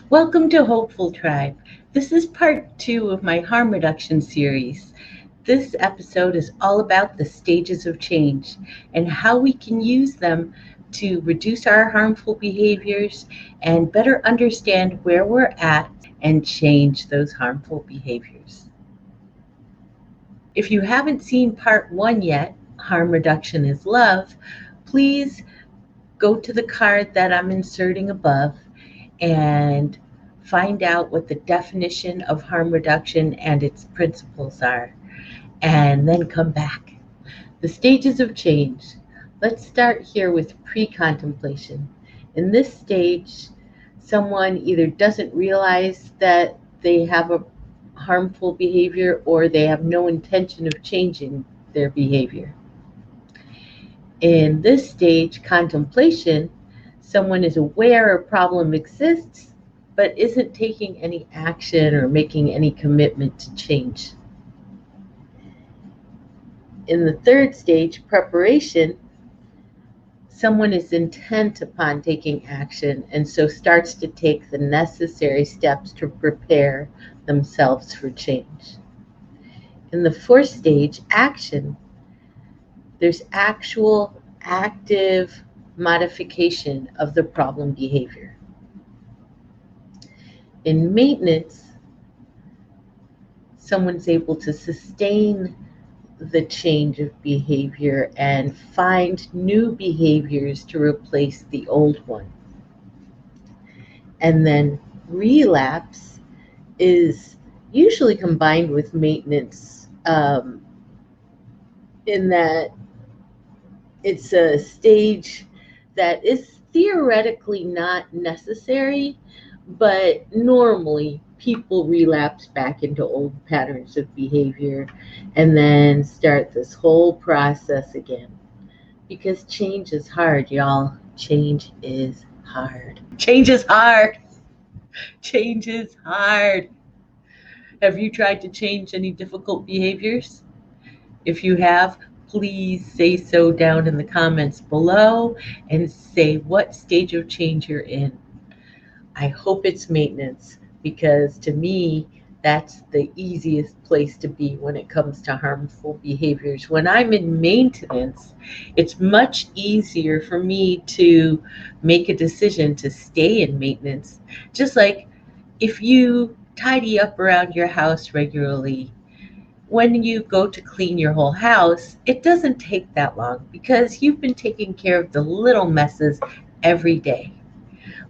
Welcome to Hopeful Tribe. This is part 2 of my harm reduction series. This episode is all about the stages of change and how we can use them to reduce our harmful behaviors and better understand where we're at and change those harmful behaviors. If you haven't seen part 1 yet, Harm Reduction is Love, please go to the card that I'm inserting above and find out what the definition of harm reduction and its principles are, and then come back. The stages of change. Let's start here with pre-contemplation. In this stage, someone either doesn't realize that they have a harmful behavior or they have no intention of changing their behavior. In this stage, contemplation, someone is aware a problem exists but isn't taking any action or making any commitment to change. In the third stage, preparation, someone is intent upon taking action and so starts to take the necessary steps to prepare themselves for change. In the fourth stage, action, there's actual active modification of the problem behavior. In maintenance, someone's able to sustain the change of behavior and find new behaviors to replace the old one. And then relapse is usually combined with maintenance in that it's a stage that is theoretically not necessary, but normally people relapse back into old patterns of behavior and then start this whole process again. Because change is hard, y'all. Change is hard. Change is hard. Change is hard. Have you tried to change any difficult behaviors? If you have, please say so down in the comments below and say what stage of change you're in. I hope it's maintenance, because to me, that's the easiest place to be when it comes to harmful behaviors. When I'm in maintenance, it's much easier for me to make a decision to stay in maintenance. Just like if you tidy up around your house regularly, when you go to clean your whole house, it doesn't take that long because you've been taking care of the little messes every day.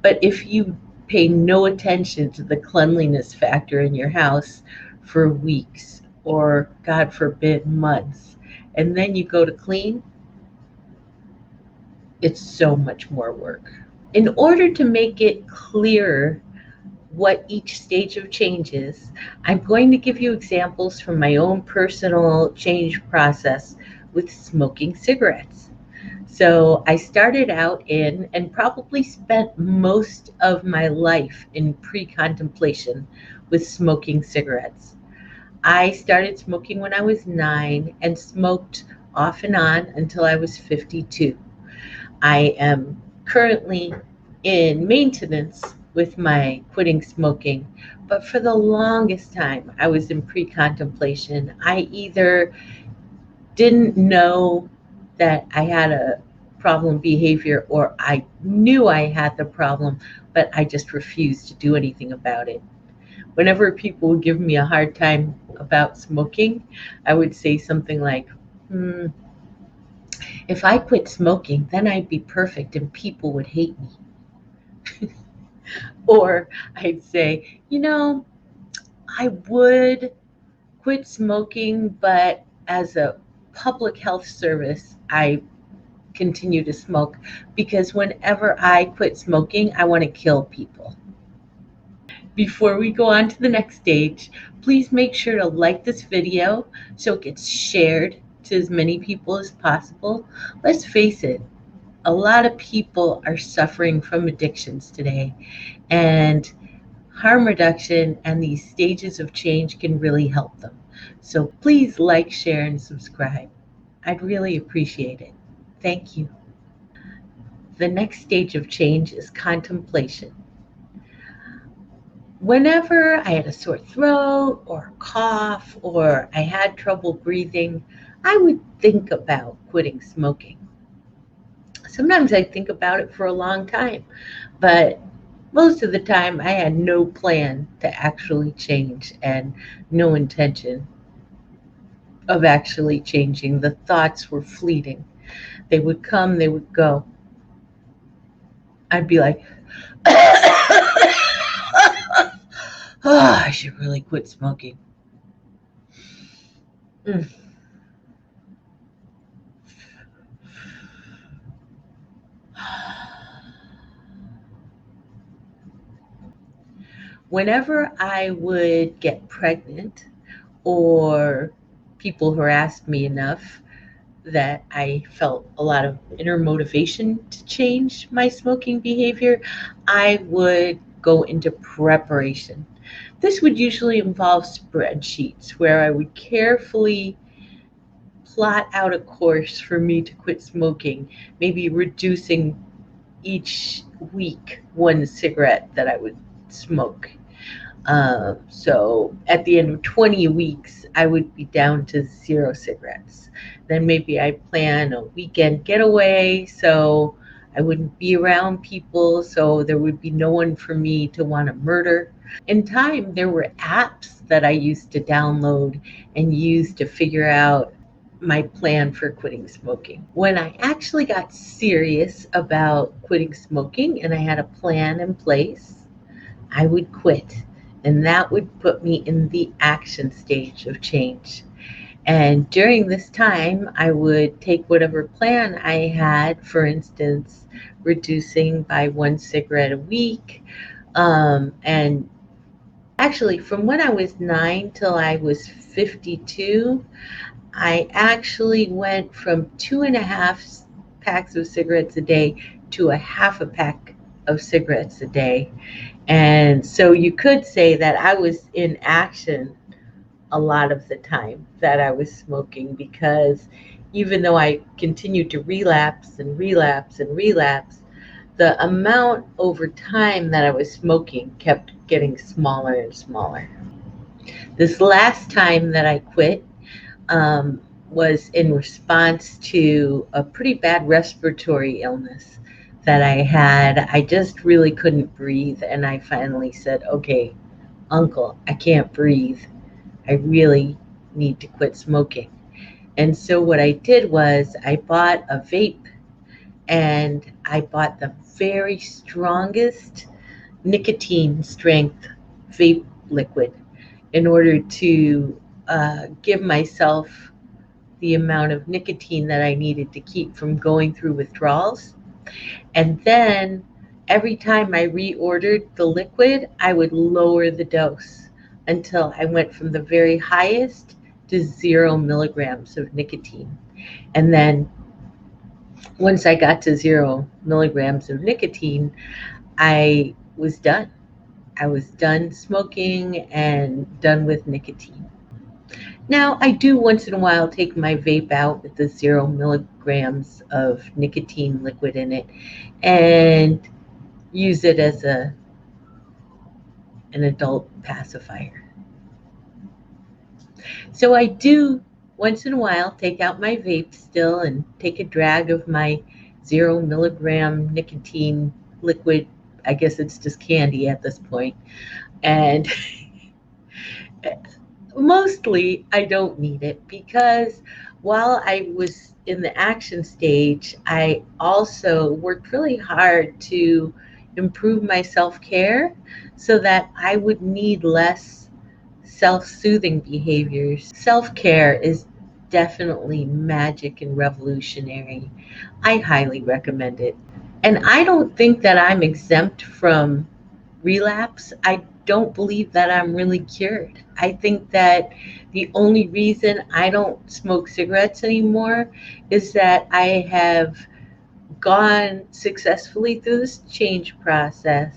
But if you pay no attention to the cleanliness factor in your house for weeks or, God forbid, months, and then you go to clean, it's so much more work. In order to make it clearer what each stage of change is, I'm going to give you examples from my own personal change process with smoking cigarettes. So I started out in and probably spent most of my life in pre-contemplation with smoking cigarettes. I started smoking when I was 9 and smoked off and on until I was 52. I am currently in maintenance with my quitting smoking, but for the longest time I was in pre-contemplation. I either didn't know that I had a problem behavior or I knew I had the problem, but I just refused to do anything about it. Whenever people would give me a hard time about smoking, I would say something like, if I quit smoking, then I'd be perfect and people would hate me. Or I'd say, I would quit smoking, but as a public health service, I continue to smoke because whenever I quit smoking, I want to kill people. Before we go on to the next stage, please make sure to like this video so it gets shared to as many people as possible. Let's face it, a lot of people are suffering from addictions today, and harm reduction and these stages of change can really help them. So please like, share, and subscribe. I'd really appreciate it. Thank you. The next stage of change is contemplation. whenever I had a sore throat or a cough or I had trouble breathing, I would think about quitting smoking. Sometimes I think about it for a long time, but most of the time I had no plan to actually change and no intention of actually changing. The thoughts were fleeting. They would come, they would go. I'd be like, oh, I should really quit smoking. Mm. Whenever I would get pregnant or people harassed me enough that I felt a lot of inner motivation to change my smoking behavior, I would go into preparation. This would usually involve spreadsheets where I would carefully plot out a course for me to quit smoking, maybe reducing each week one cigarette that I would smoke. So at the end of 20 weeks, I would be down to 0 cigarettes. Then maybe I plan a weekend getaway so I wouldn't be around people, so there would be no one for me to want to murder. In time, there were apps that I used to download and use to figure out my plan for quitting smoking. When I actually got serious about quitting smoking and I had a plan in place, I would quit. And that would put me in the action stage of change. And during this time, I would take whatever plan I had, for instance, reducing by 1 cigarette a week. And actually, from when I was 9 till I was 52, I actually went from 2.5 packs of cigarettes a day to a half a pack of cigarettes a day. And so you could say that I was in action a lot of the time that I was smoking, because even though I continued to relapse and relapse and relapse, the amount over time that I was smoking kept getting smaller and smaller. This last time that I quit was in response to a pretty bad respiratory illness that I had. I just really couldn't breathe, and I finally said, okay, Uncle, I can't breathe. I really need to quit smoking. And so what I did was I bought a vape, and I bought the very strongest nicotine strength vape liquid in order to give myself the amount of nicotine that I needed to keep from going through withdrawals. And then every time I reordered the liquid, I would lower the dose until I went from the very highest to 0 milligrams of nicotine. And then once I got to 0 milligrams of nicotine, I was done. I was done smoking and done with nicotine. Now, I do once in a while take my vape out with the 0 milligrams of nicotine liquid in it and use it as an adult pacifier. So I do once in a while take out my vape still and take a drag of my 0 milligram nicotine liquid. I guess it's just candy at this point. And mostly I don't need it, because while I was in the action stage, I also worked really hard to improve my self care so that I would need less self soothing behaviors. Self care is definitely magic and revolutionary. I highly recommend it. And I don't think that I'm exempt from relapse. I don't believe that I'm really cured. I think that the only reason I don't smoke cigarettes anymore is that I have gone successfully through this change process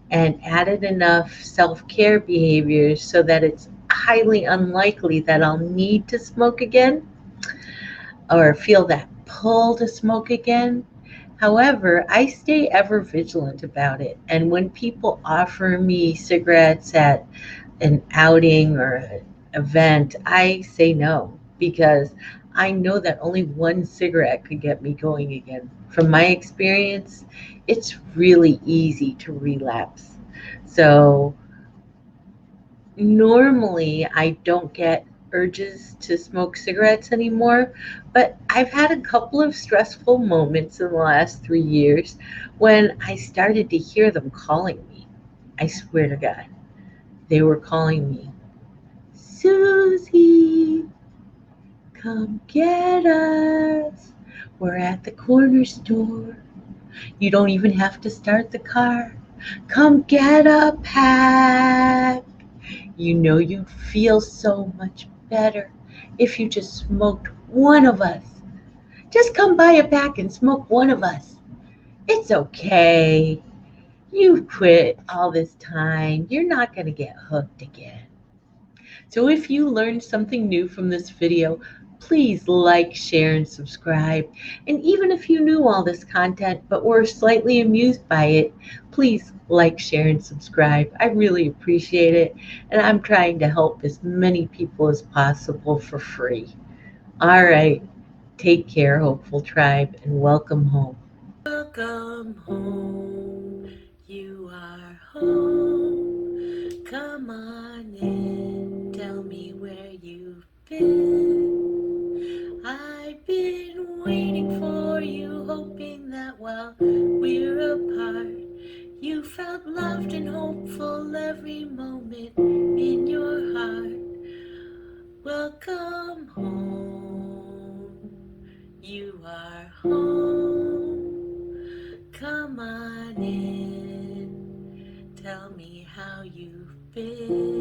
and added enough self care behaviors so that it's highly unlikely that I'll need to smoke again or feel that pull to smoke again. However, I stay ever vigilant about it. And when people offer me cigarettes at an outing or an event, I say no because I know that only one cigarette could get me going again. From my experience, it's really easy to relapse. So normally I don't get urges to smoke cigarettes anymore, but I've had a couple of stressful moments in the last 3 years when I started to hear them calling me. I swear to God, they were calling me, Susie, come get us. We're at the corner store. You don't even have to start the car. Come get a pack. You know you'd feel so much better if you just smoked one of us. Just come buy a pack and smoke one of us. It's okay. You've quit all this time. You're not going to get hooked again. So if you learned something new from this video, please like, share, and subscribe. And even if you knew all this content but were slightly amused by it, please like, share, and subscribe. I really appreciate it. And I'm trying to help as many people as possible for free. All right. Take care, Hopeful Tribe, and welcome home. Welcome home. You are home. Come on in. Tell me where you've been. I've been waiting for you, hoping that while we're apart, you felt loved and hopeful every moment in your heart. Welcome home. You are home. Come on in. Tell me how you've been.